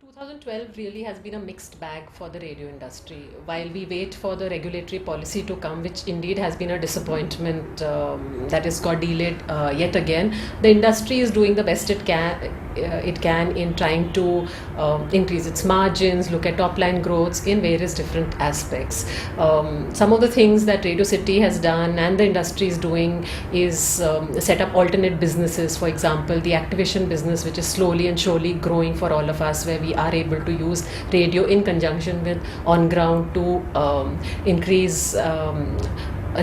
2012 really has been a mixed bag for the radio industry. While we wait for the regulatory policy to come, which indeed has been a disappointment, that has got delayed yet again, the industry is doing the best it can in trying to increase its margins, look at top line growths in various different aspects. Some of the things that Radio City has done and the industry is doing is set up alternate businesses. For example, the activation business, which is slowly and surely growing for all of us, where we are able to use radio in conjunction with on ground to increase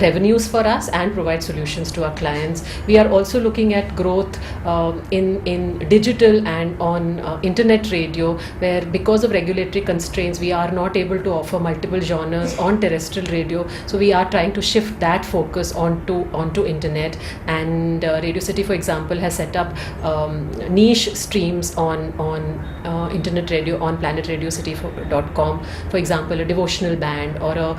revenues for us and provide solutions to our clients. We are also looking at growth in digital and on internet radio, where because of regulatory constraints we are not able to offer multiple genres on terrestrial radio. So we are trying to shift that focus onto internet. And Radio City, for example, has set up niche streams on internet radio on planetradiocity.com. For example, a devotional band or a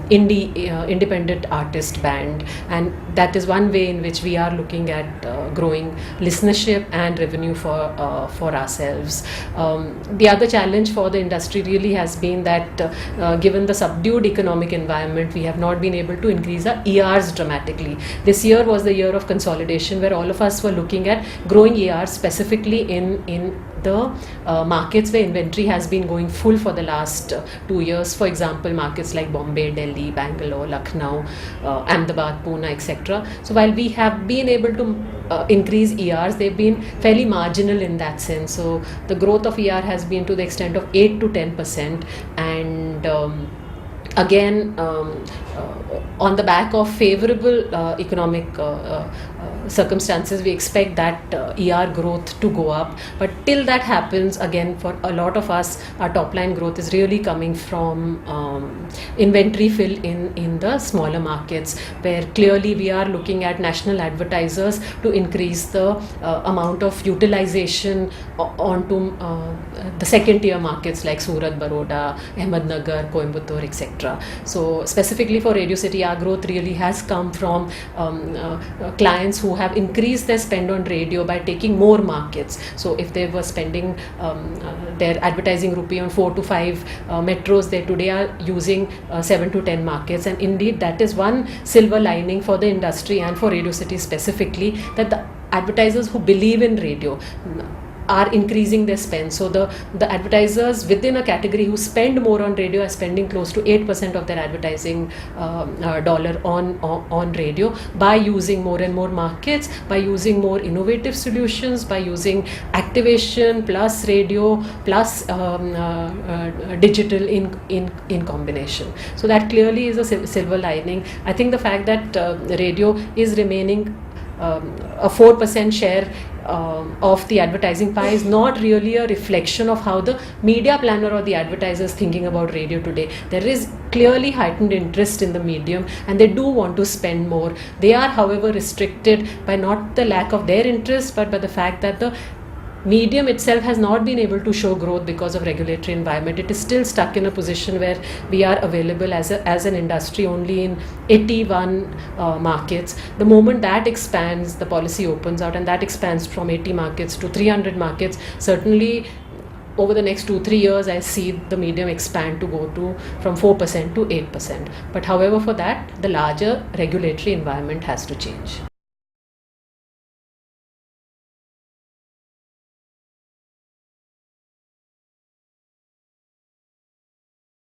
independent artist band, and that is one way in which we are looking at growing listenership and revenue for ourselves. The other challenge for the industry really has been that given the subdued economic environment, we have not been able to increase our ERs dramatically. This year was the year of consolidation, where all of us were looking at growing ERs specifically in the markets where inventory has been going full for the last 2 years. For example, markets like Bombay, Delhi, Bangalore, Lucknow, Ahmedabad, Pune, etc. So while we have been able to increase ERs, they've been fairly marginal in that sense. So the growth of ER has been to the extent of 8 to 10%, and again on the back of favorable economic circumstances, we expect that ER growth to go up. But till that happens, again, for a lot of us, our top line growth is really coming from inventory fill in the smaller markets, where clearly we are looking at national advertisers to increase the amount of utilization onto the second tier markets like Surat, Baroda, Ahmednagar, Coimbatore, etc. So specifically for Radio City, our growth really has come from clients who have increased their spend on radio by taking more markets. So if they were spending their advertising rupee on 4 to 5 metros, they today are using 7 to 10 markets. And indeed, that is one silver lining for the industry and for Radio City specifically, that the advertisers who believe in radio are increasing their spend. So the advertisers within a category who spend more on radio are spending close to 8% of their advertising dollar on radio, by using more and more markets, by using more innovative solutions, by using activation plus radio plus digital in combination. So that clearly is a silver lining. I think the fact that radio is remaining a 4% share of the advertising pie is not really a reflection of how the media planner or the advertiser is thinking about radio today. There is clearly heightened interest in the medium and they do want to spend more. They are, however, restricted by not the lack of their interest, but by the fact that the medium itself has not been able to show growth because of regulatory environment. It is still stuck in a position where we are available as an industry only in 81 markets. The moment that expands, the policy opens out and that expands from 80 markets to 300 markets, certainly over the next 2-3 years, I see the medium expand to go to from 4% to 8%. But however, for that, the larger regulatory environment has to change.